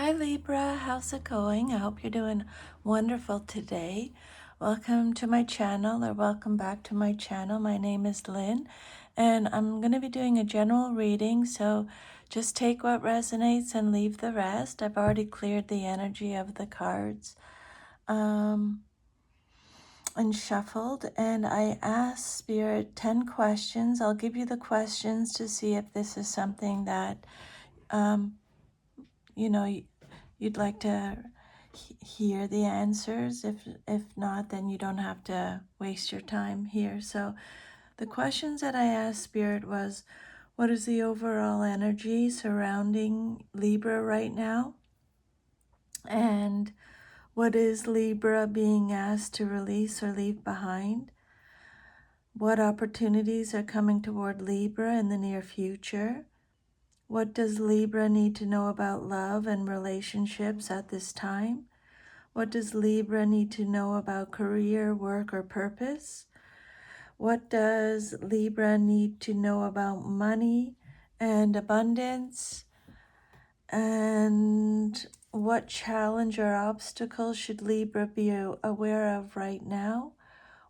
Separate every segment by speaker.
Speaker 1: Hi Libra, how's it going? I hope you're doing wonderful today. Welcome to my channel, or welcome back to my channel. My name is Lynn, and I'm going to be doing a general reading, so just take what resonates and leave the rest. I've already cleared the energy of the cards and shuffled, and I asked Spirit 10 questions. I'll give you the questions to see if this is something that you know you'd like to hear the answers. If not, then you don't have to waste your time here. So the questions that I asked Spirit was, what is the overall energy surrounding Libra right now, and what is Libra being asked to release or leave behind? What opportunities are coming toward Libra in the near future? What does Libra need to know about love and relationships at this time? What does Libra need to know about career, work, or purpose? What does Libra need to know about money and abundance? And what challenge or obstacle should Libra be aware of right now?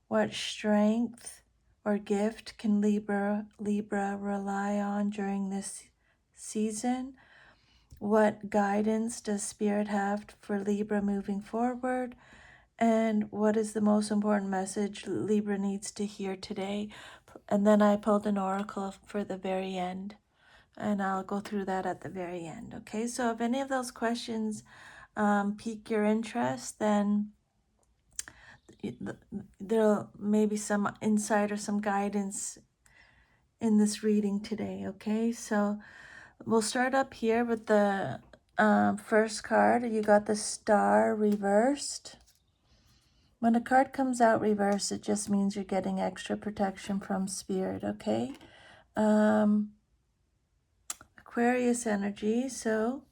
Speaker 1: What strength or gift can Libra rely on during this season? What guidance does Spirit have for Libra moving forward? And what is the most important message Libra needs to hear today? And then I pulled an oracle for the very end, and I'll go through that at the very end. Okay, so if any of those questions pique your interest, then there'll maybe some insight or some guidance in this reading today. Okay, so we'll start up here with the first card. You got the Star reversed. When a card comes out reversed, it just means you're getting extra protection from Spirit, okay? Aquarius energy. So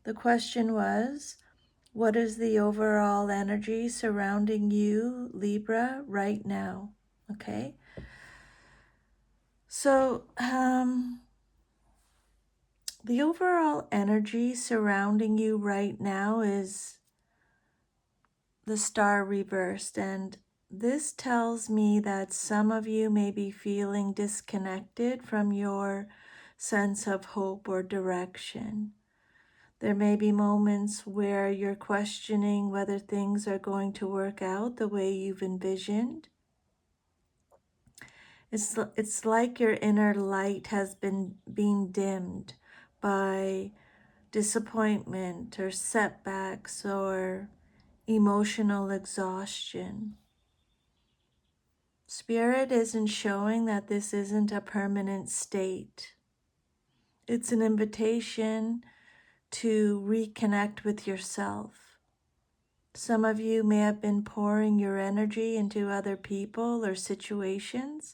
Speaker 1: the question was, what is the overall energy surrounding you, Libra, right now? Okay? So the overall energy surrounding you right now is the Star reversed, and this tells me that some of you may be feeling disconnected from your sense of hope or direction. There may be moments where you're questioning whether things are going to work out the way you've envisioned. It's like your inner light has been being dimmed by disappointment or setbacks or emotional exhaustion. Spirit isn't showing that this isn't a permanent state. It's an invitation to reconnect with yourself. Some of you may have been pouring your energy into other people or situations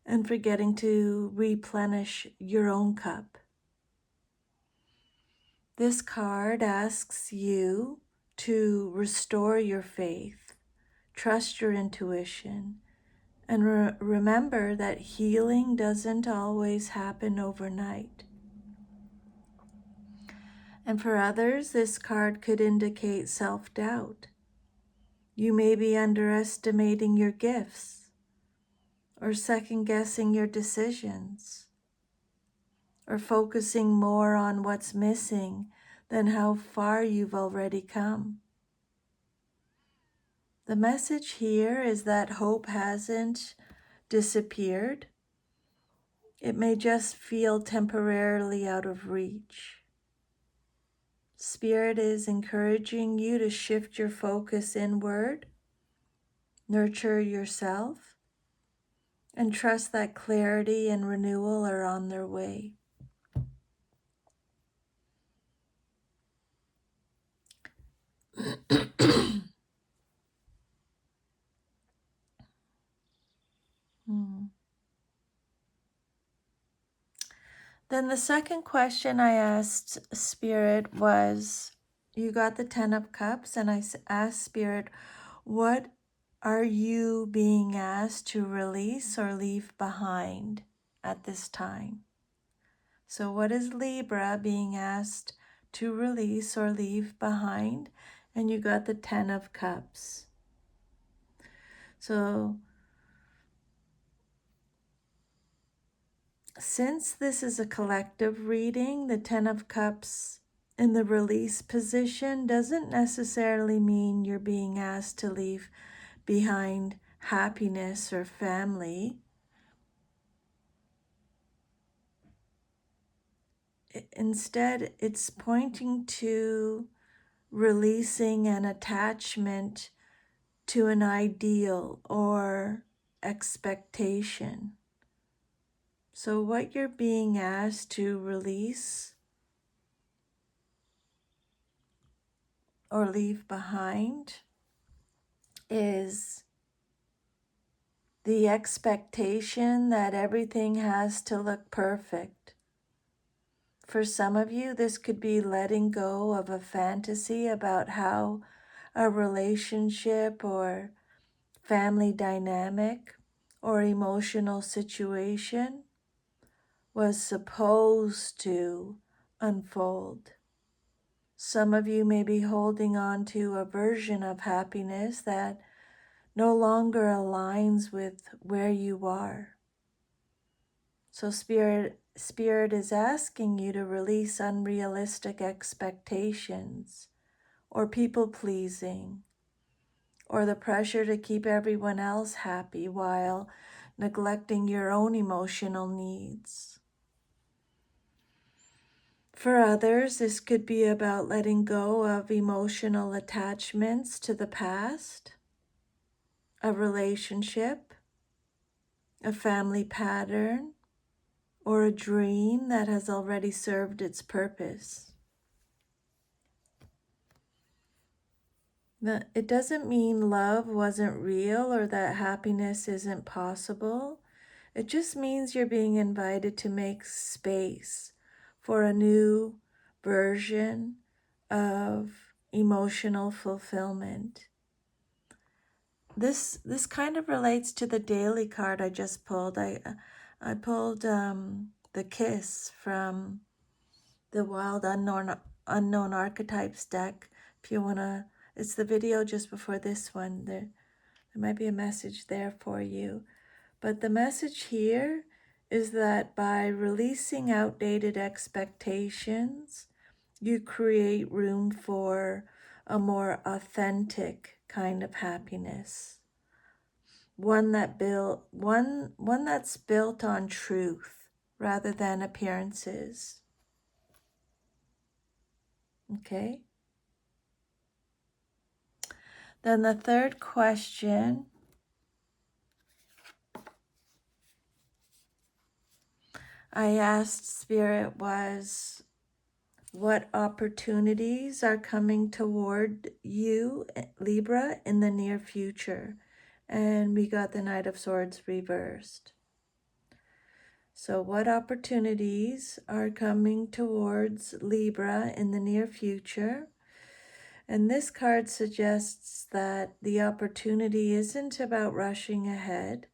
Speaker 1: and forgetting to replenish your own cup. This card asks you to restore your faith, trust your intuition, and remember that healing doesn't always happen overnight. And for others, this card could indicate self-doubt. You may be underestimating your gifts, or second-guessing your decisions, or focusing more on what's missing than how far you've already come. The message here is that hope hasn't disappeared. It may just feel temporarily out of reach. Spirit is encouraging you to shift your focus inward, nurture yourself, and trust that clarity and renewal are on their way. Then the second question I asked Spirit was, you got the 10 of Cups, and I asked Spirit, what are you being asked to release or leave behind at this time? So what is Libra being asked to release or leave behind, and you got the 10 of Cups. So since this is a collective reading, the 10 of Cups in the release position doesn't necessarily mean you're being asked to leave behind happiness or family. Instead, it's pointing to releasing an attachment to an ideal or expectation. So what you're being asked to release or leave behind is the expectation that everything has to look perfect. For some of you, this could be letting go of a fantasy about how a relationship or family dynamic or emotional situation was supposed to unfold. Some of you may be holding on to a version of happiness that no longer aligns with where you are. So Spirit is asking you to release unrealistic expectations or people pleasing or the pressure to keep everyone else happy while neglecting your own emotional needs. For others, this could be about letting go of emotional attachments to the past, a relationship, a family pattern, or a dream that has already served its purpose. It doesn't mean love wasn't real or that happiness isn't possible. It just means you're being invited to make space for a new version of emotional fulfillment. This kind of relates to the daily card I just pulled. I pulled the Kiss from the Wild Unknown Archetypes deck. If you wanna, it's the video just before this one. There might be a message there for you. But the message here is that by releasing outdated expectations, you create room for a more authentic kind of happiness. One that's built on truth rather than appearances. Okay? Then the third question I asked Spirit was, what opportunities are coming toward you, Libra, in the near future? And we got the Knight of Swords reversed. So what opportunities are coming towards Libra in the near future? And this card suggests that the opportunity isn't about rushing ahead.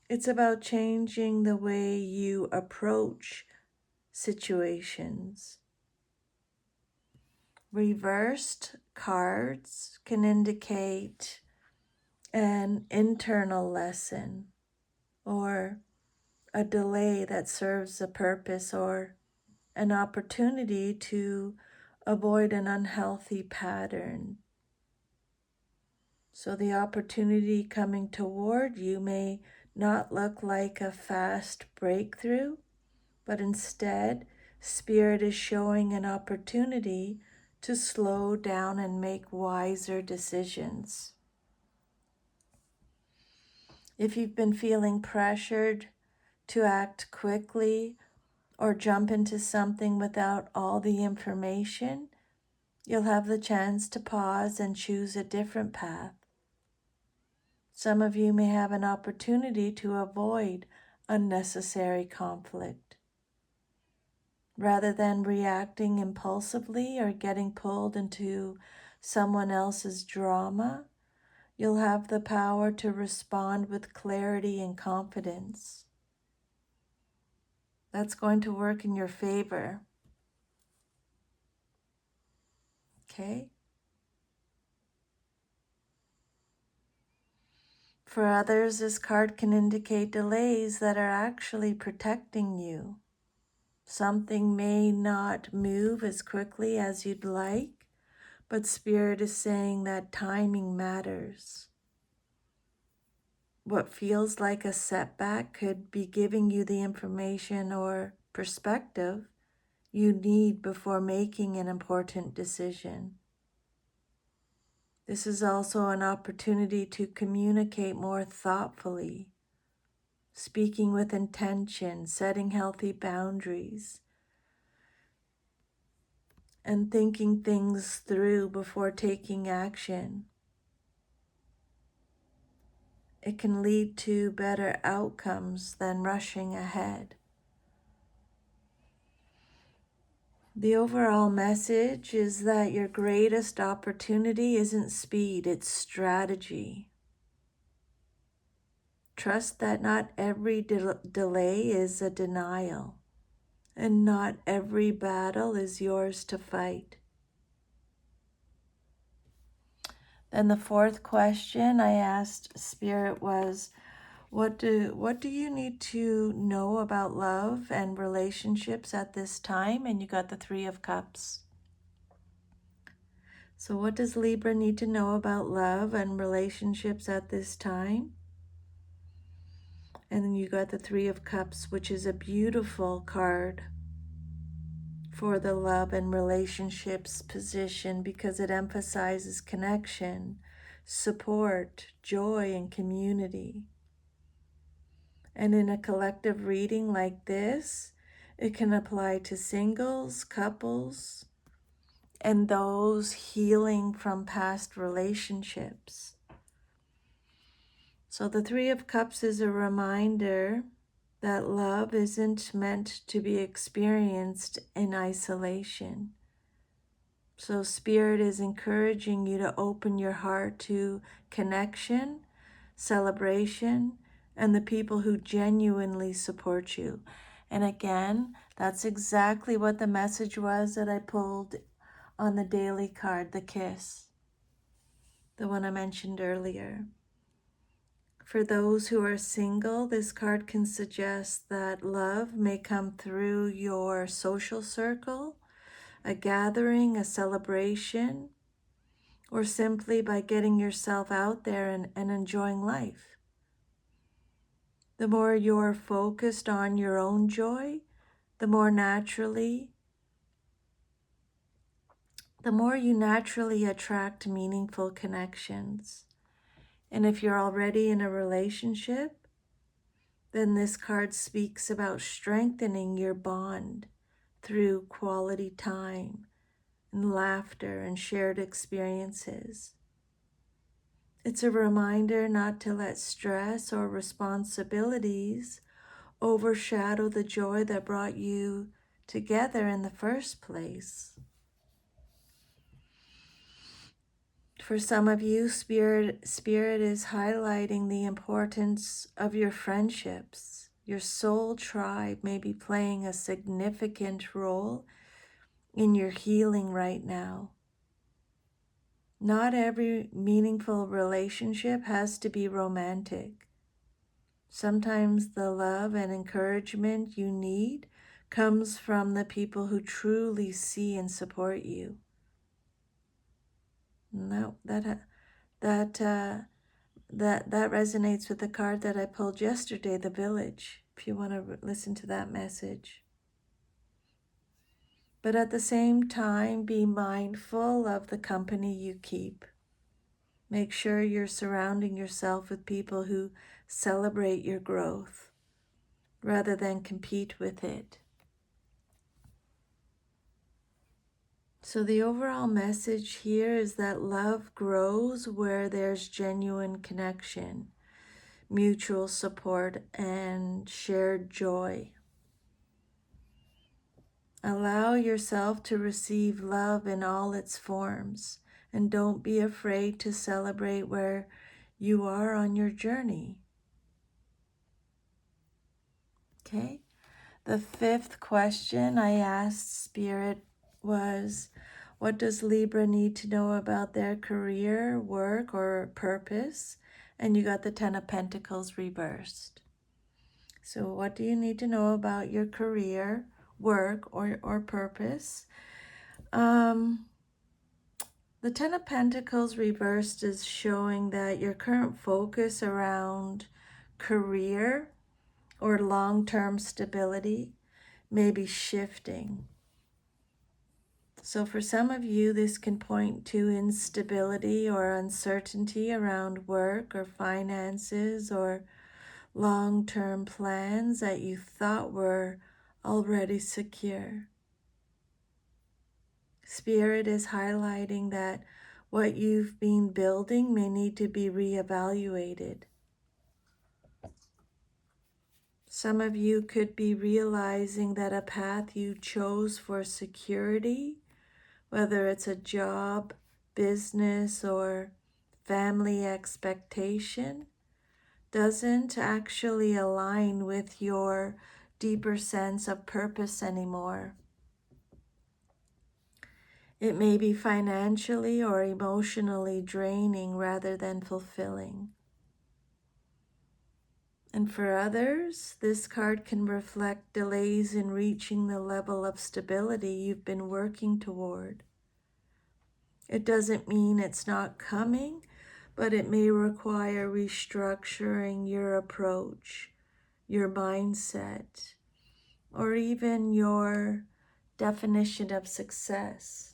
Speaker 1: It's about changing the way you approach situations. Reversed cards can indicate an internal lesson or a delay that serves a purpose or an opportunity to avoid an unhealthy pattern. So the opportunity coming toward you may not look like a fast breakthrough, but instead, Spirit is showing an opportunity to slow down and make wiser decisions. If you've been feeling pressured to act quickly or jump into something without all the information, you'll have the chance to pause and choose a different path. Some of you may have an opportunity to avoid unnecessary conflict. Rather than reacting impulsively or getting pulled into someone else's drama, you'll have the power to respond with clarity and confidence. That's going to work in your favor. Okay? For others, this card can indicate delays that are actually protecting you. Something may not move as quickly as you'd like, but Spirit is saying that timing matters. What feels like a setback could be giving you the information or perspective you need before making an important decision. This is also an opportunity to communicate more thoughtfully, speaking with intention, setting healthy boundaries, and thinking things through before taking action. It can lead to better outcomes than rushing ahead. The overall message is that your greatest opportunity isn't speed, it's strategy. Trust that not every delay is a denial, and not every battle is yours to fight. Then the fourth question I asked Spirit was, what do you need to know about love and relationships at this time? And you got the Three of Cups. So what does Libra need to know about love and relationships at this time? And then you got the Three of Cups, which is a beautiful card for the love and relationships position because it emphasizes connection, support, joy, and community. And in a collective reading like this, it can apply to singles, couples, and those healing from past relationships. So the Three of Cups is a reminder that love isn't meant to be experienced in isolation. So Spirit is encouraging you to open your heart to connection, celebration, and the people who genuinely support you. And again, that's exactly what the message was that I pulled on the daily card, the kiss, the one I mentioned earlier. For those who are single, this card can suggest that love may come through your social circle, a gathering, a celebration, or simply by getting yourself out there and enjoying life. The more you're focused on your own joy, the more you naturally attract meaningful connections. And if you're already in a relationship, then this card speaks about strengthening your bond through quality time and laughter and shared experiences. It's a reminder not to let stress or responsibilities overshadow the joy that brought you together in the first place. For some of you, Spirit is highlighting the importance of your friendships. Your soul tribe may be playing a significant role in your healing right now. Not every meaningful relationship has to be romantic. Sometimes the love and encouragement you need comes from the people who truly see and support you. No, that resonates with the card that I pulled yesterday, the Village, if you want to listen to that message. But at the same time, be mindful of the company you keep. Make sure you're surrounding yourself with people who celebrate your growth rather than compete with it. So the overall message here is that love grows where there's genuine connection, mutual support, and shared joy. Allow yourself to receive love in all its forms, and don't be afraid to celebrate where you are on your journey. Okay? The fifth question I asked Spirit was, What does Libra need to know about their career, work, or purpose? And you got the Ten of Pentacles reversed. So what do you need to know about your career, work, or purpose? The Ten of Pentacles reversed is showing that your current focus around career or long-term stability may be shifting. So for some of you, this can point to instability or uncertainty around work or finances or long-term plans that you thought were already secure. Spirit is highlighting that what you've been building may need to be reevaluated. Some of you could be realizing that a path you chose for security, whether it's a job, business, or family expectation, doesn't actually align with your deeper sense of purpose anymore. It may be financially or emotionally draining rather than fulfilling. And for others, this card can reflect delays in reaching the level of stability you've been working toward. It doesn't mean it's not coming, but it may require restructuring your approach, your mindset, or even your definition of success.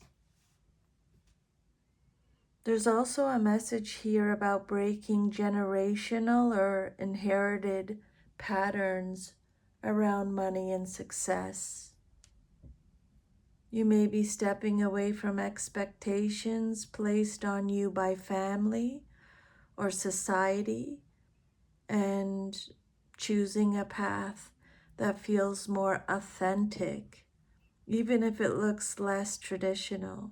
Speaker 1: There's also a message here about breaking generational or inherited patterns around money and success. You may be stepping away from expectations placed on you by family or society and choosing a path that feels more authentic, even if it looks less traditional.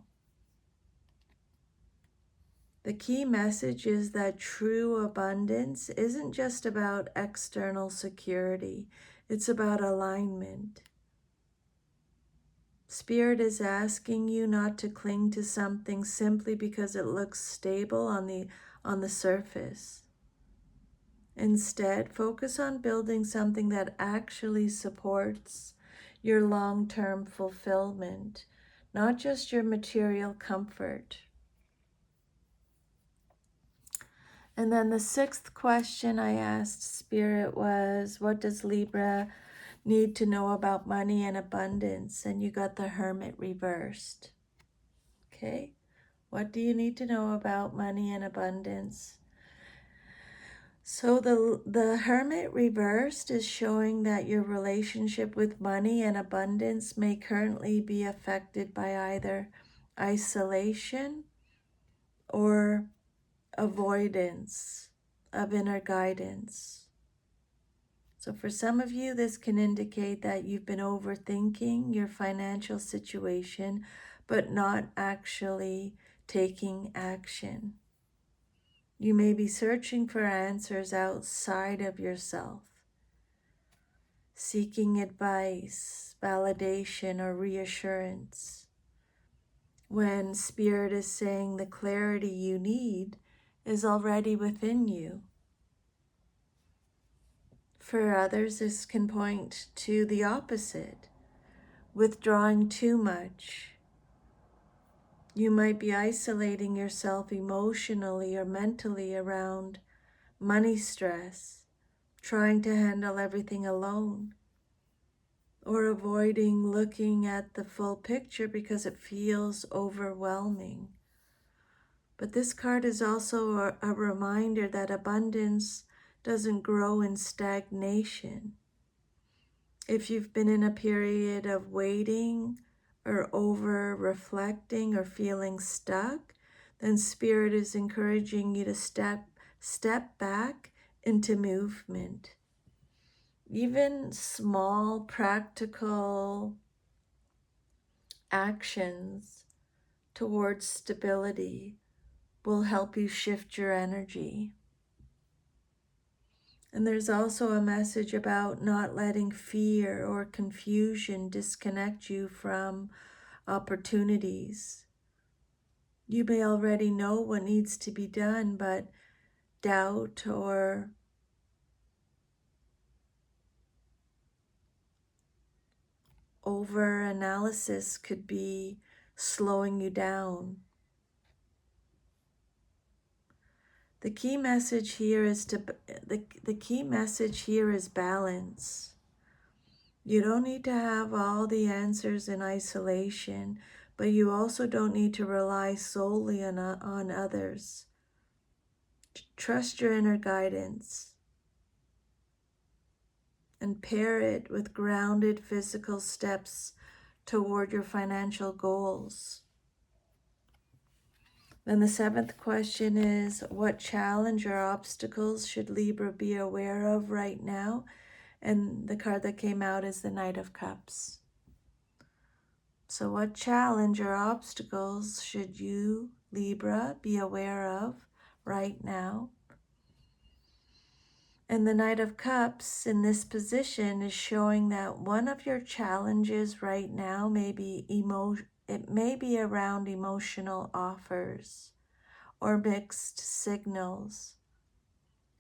Speaker 1: The key message is that true abundance isn't just about external security, it's about alignment. Spirit is asking you not to cling to something simply because it looks stable on the surface. Instead, focus on building something that actually supports your long-term fulfillment, not just your material comfort. And then the sixth question I asked Spirit was, what does Libra need to know about money and abundance? And you got the Hermit reversed. Okay, what do you need to know about money and abundance? So the Hermit reversed is showing that your relationship with money and abundance may currently be affected by either isolation or avoidance of inner guidance. So for some of you, this can indicate that you've been overthinking your financial situation, but not actually taking action. You may be searching for answers outside of yourself, seeking advice, validation, or reassurance, when Spirit is saying the clarity you need is already within you. For others, this can point to the opposite, withdrawing too much. You might be isolating yourself emotionally or mentally around money stress, trying to handle everything alone, or avoiding looking at the full picture because it feels overwhelming. But this card is also a reminder that abundance doesn't grow in stagnation. If you've been in a period of waiting or over reflecting or feeling stuck, then Spirit is encouraging you to step back into movement. Even small practical actions towards stability will help you shift your energy. And there's also a message about not letting fear or confusion disconnect you from opportunities. You may already know what needs to be done, but doubt or over analysis could be slowing you down. The key message here is the key message here is balance. You don't need to have all the answers in isolation, but you also don't need to rely solely on others. Trust your inner guidance and pair it with grounded physical steps toward your financial goals. Then the seventh question is, what challenge or obstacles should Libra be aware of right now? And the card that came out is the Knight of Cups. So what challenge or obstacles should you, Libra, be aware of right now? And the Knight of Cups in this position is showing that one of your challenges right now may be it may be around emotional offers or mixed signals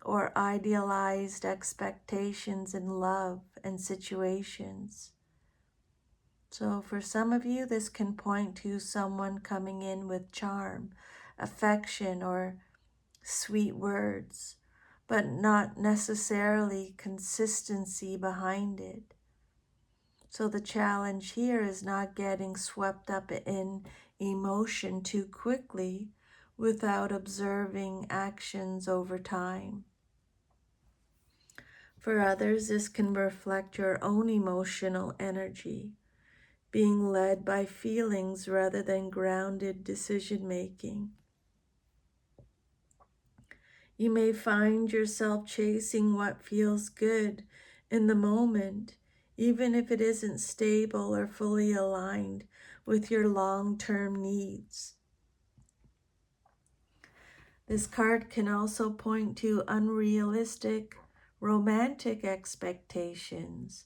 Speaker 1: or idealized expectations in love and situations. So for some of you, this can point to someone coming in with charm, affection, or sweet words, but not necessarily consistency behind it. So the challenge here is not getting swept up in emotion too quickly without observing actions over time. For others, this can reflect your own emotional energy, being led by feelings rather than grounded decision making. You may find yourself chasing what feels good in the moment, even if it isn't stable or fully aligned with your long-term needs. This card can also point to unrealistic romantic expectations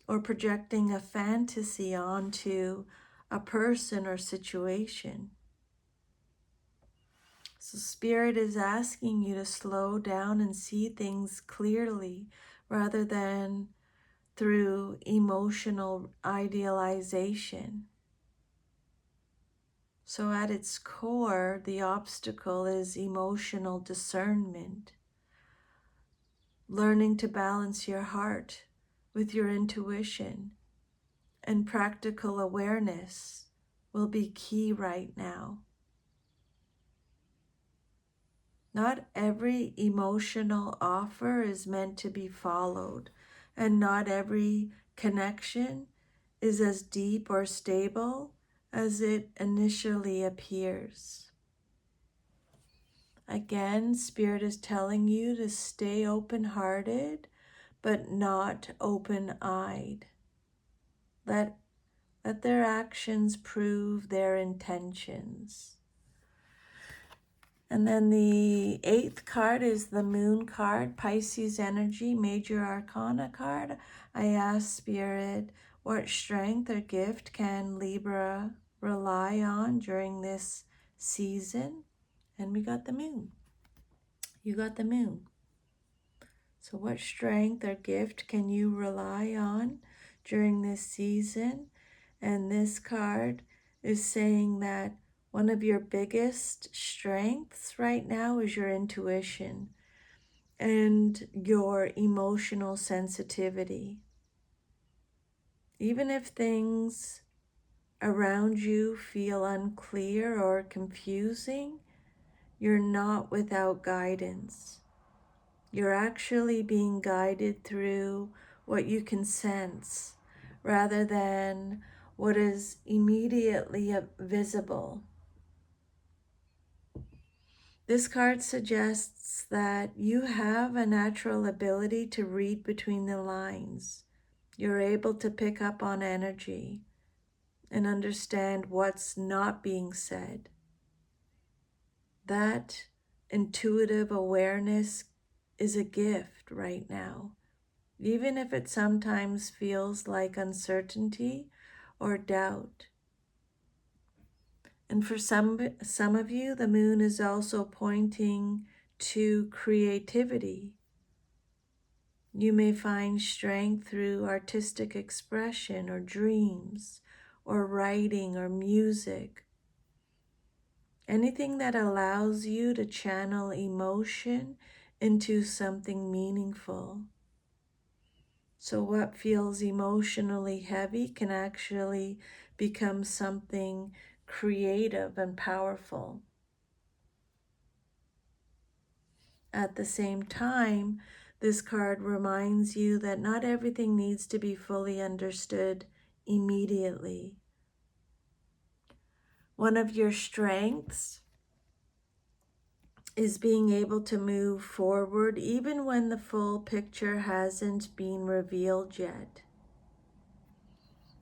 Speaker 1: or projecting a fantasy onto a person or situation. So Spirit is asking you to slow down and see things clearly rather than through emotional idealization. So at its core, the obstacle is emotional discernment. Learning to balance your heart with your intuition and practical awareness will be key right now. Not every emotional offer is meant to be followed, and not every connection is as deep or stable as it initially appears. Again, Spirit is telling you to stay open-hearted, but not open-eyed. Let their actions prove their intentions. And then the eighth card is the Moon card, Pisces energy, major arcana card. I asked Spirit, what strength or gift can Libra rely on during this season? And we got the Moon. You got the Moon. So what strength or gift can you rely on during this season? And this card is saying that one of your biggest strengths right now is your intuition and your emotional sensitivity. Even if things around you feel unclear or confusing, you're not without guidance. You're actually being guided through what you can sense rather than what is immediately visible. This card suggests that you have a natural ability to read between the lines. You're able to pick up on energy and understand what's not being said. That intuitive awareness is a gift right now, even if it sometimes feels like uncertainty or doubt. And for some of you, the moon is also pointing to creativity. You may find strength through artistic expression or dreams or writing or music. Anything that allows you to channel emotion into something meaningful. So what feels emotionally heavy can actually become something creative and powerful. At the same time, this card reminds you that not everything needs to be fully understood immediately. One of your strengths is being able to move forward even when the full picture hasn't been revealed yet.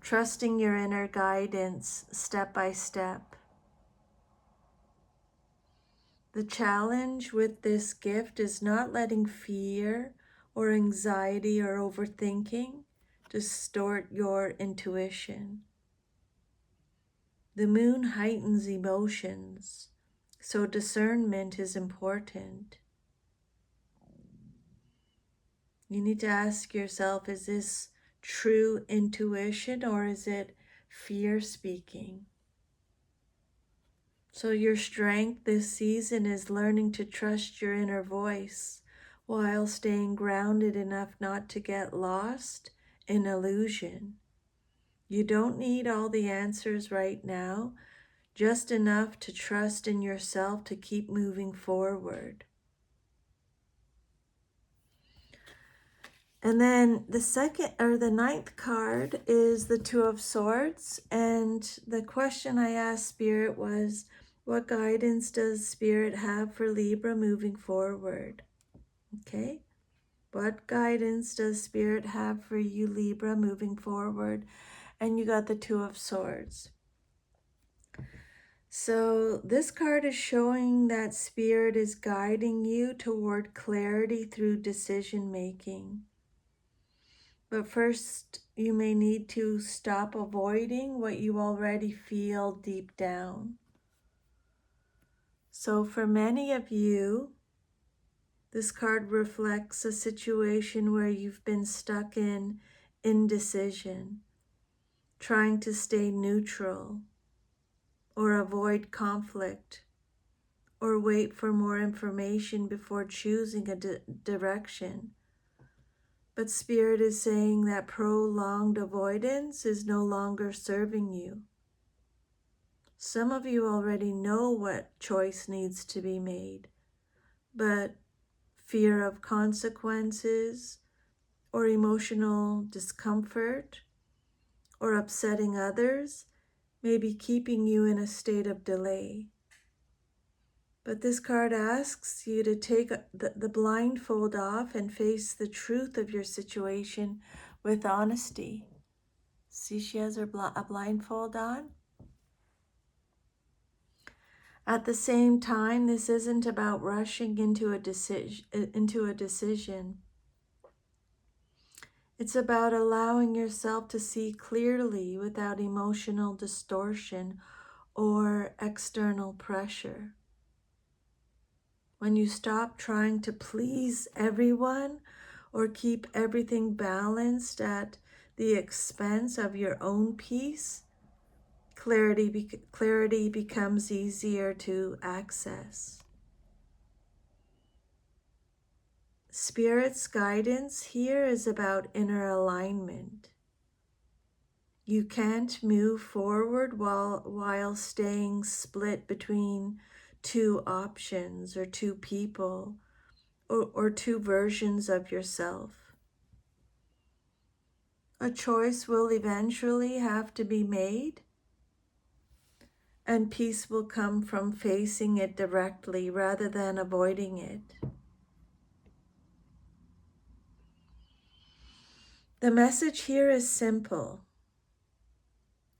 Speaker 1: Trusting your inner guidance step by step. The challenge with this gift is not letting fear or anxiety or overthinking distort your intuition. The moon heightens emotions, so discernment is important. You need to ask yourself, is this true intuition or is it fear speaking? So your strength this season is learning to trust your inner voice while staying grounded enough not to get lost in illusion. You don't need all the answers right now, just enough to trust in yourself to keep moving forward. And then the ninth card is the Two of Swords. And the question I asked Spirit was, what guidance does Spirit have for Libra moving forward? Okay. What guidance does Spirit have for you, Libra, moving forward? And you got the Two of Swords. So this card is showing that Spirit is guiding you toward clarity through decision making. But first, you may need to stop avoiding what you already feel deep down. So for many of you, this card reflects a situation where you've been stuck in indecision, trying to stay neutral, or avoid conflict, or wait for more information before choosing a direction. But Spirit is saying that prolonged avoidance is no longer serving you. Some of you already know what choice needs to be made, but fear of consequences or emotional discomfort or upsetting others may be keeping you in a state of delay. But this card asks you to take the blindfold off and face the truth of your situation with honesty. See, she has a blindfold on. At the same time, this isn't about rushing into a decision. It's about allowing yourself to see clearly without emotional distortion or external pressure. When you stop trying to please everyone or keep everything balanced at the expense of your own peace, clarity becomes easier to access. Spirit's guidance here is about inner alignment. You can't move forward while staying split between two options or two people or two versions of yourself. A choice will eventually have to be made, and peace will come from facing it directly rather than avoiding it. The message here is simple.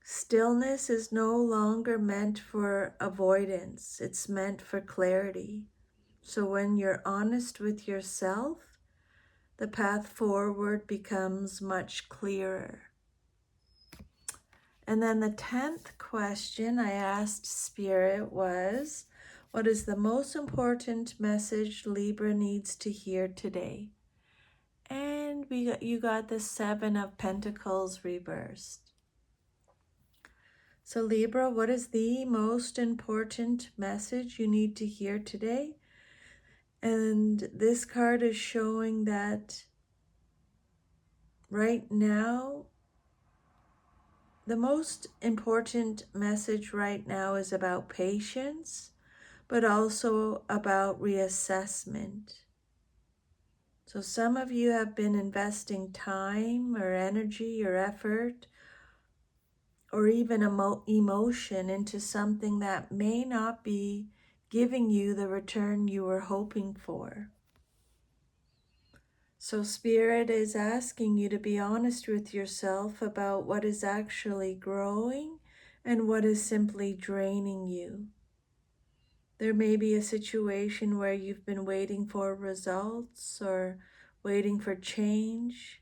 Speaker 1: Stillness is no longer meant for avoidance, it's meant for clarity. So when you're honest with yourself, the path forward becomes much clearer. And then the 10th question I asked Spirit was, what is the most important message Libra needs to hear today? And you got the 7 of Pentacles reversed. So Libra, what is the most important message you need to hear today? And this card is showing that right now, the most important message right now is about patience, but also about reassessment. So some of you have been investing time or energy or effort or even emotion into something that may not be giving you the return you were hoping for. So Spirit is asking you to be honest with yourself about what is actually growing and what is simply draining you. There may be a situation where you've been waiting for results or waiting for change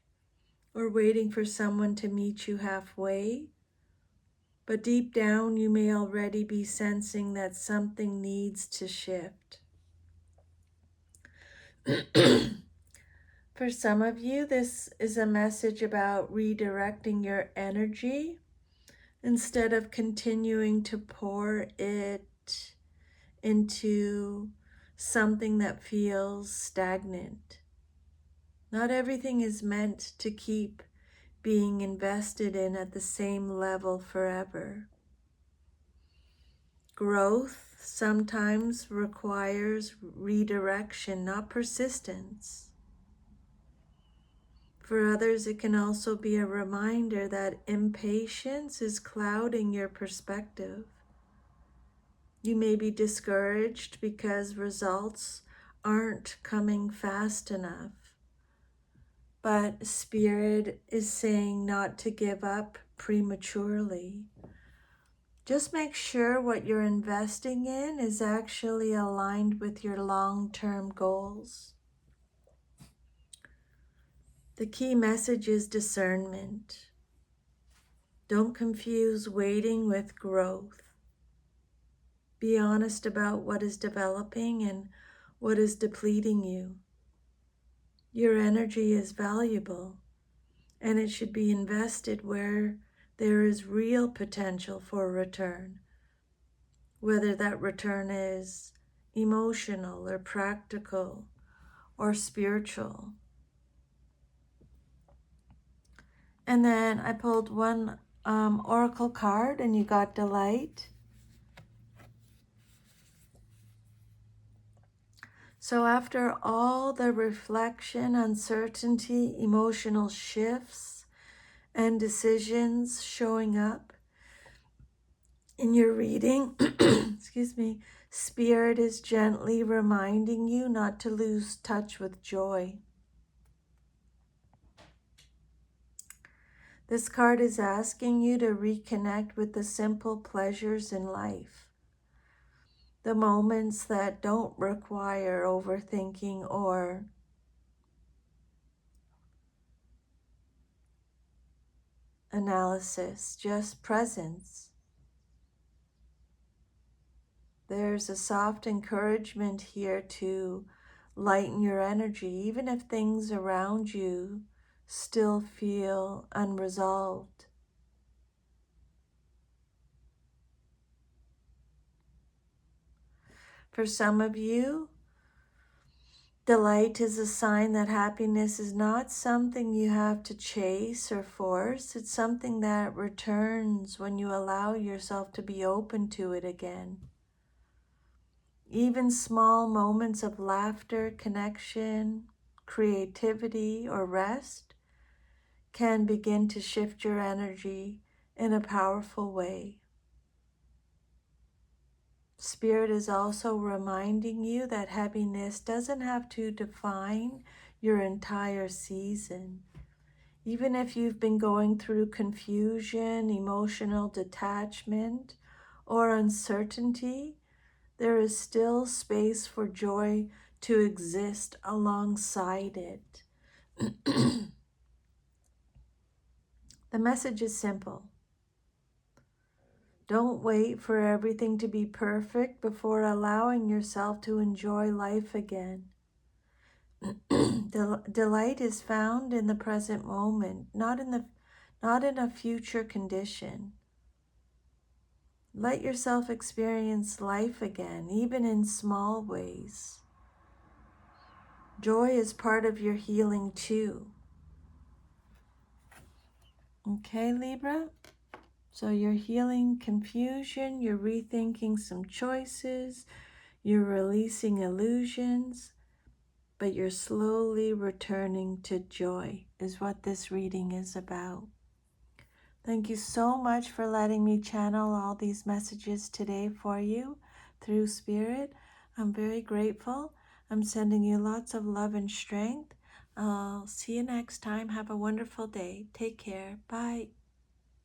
Speaker 1: or waiting for someone to meet you halfway. But deep down, you may already be sensing that something needs to shift. For some of you, this is a message about redirecting your energy instead of continuing to pour it into something that feels stagnant. Not everything is meant to keep being invested in at the same level forever. Growth sometimes requires redirection, not persistence. For others, it can also be a reminder that impatience is clouding your perspective. You may be discouraged because results aren't coming fast enough. But Spirit is saying not to give up prematurely. Just make sure what you're investing in is actually aligned with your long-term goals. The key message is discernment. Don't confuse waiting with growth. Be honest about what is developing and what is depleting you. Your energy is valuable, and it should be invested where there is real potential for return, whether that return is emotional or practical or spiritual. And then I pulled one oracle card, and you got delight. So after all the reflection, uncertainty, emotional shifts, and decisions showing up in your reading, excuse me, Spirit is gently reminding you not to lose touch with joy. This card is asking you to reconnect with the simple pleasures in life, the moments that don't require overthinking or analysis, just presence. There's a soft encouragement here to lighten your energy, even if things around you still feel unresolved. For some of you, delight is a sign that happiness is not something you have to chase or force. It's something that returns when you allow yourself to be open to it again. Even small moments of laughter, connection, creativity, or rest can begin to shift your energy in a powerful way. Spirit is also reminding you that happiness doesn't have to define your entire season. Even if you've been going through confusion, emotional detachment, or uncertainty, there is still space for joy to exist alongside it. The message is simple. Don't wait for everything to be perfect before allowing yourself to enjoy life again. Delight is found in the present moment, not in a future condition. Let yourself experience life again, even in small ways. Joy is part of your healing too. Okay, Libra? So you're healing confusion, you're rethinking some choices, you're releasing illusions, but you're slowly returning to joy, is what this reading is about. Thank you so much for letting me channel all these messages today for you through Spirit. I'm very grateful. I'm sending you lots of love and strength. I'll see you next time. Have a wonderful day. Take care. Bye.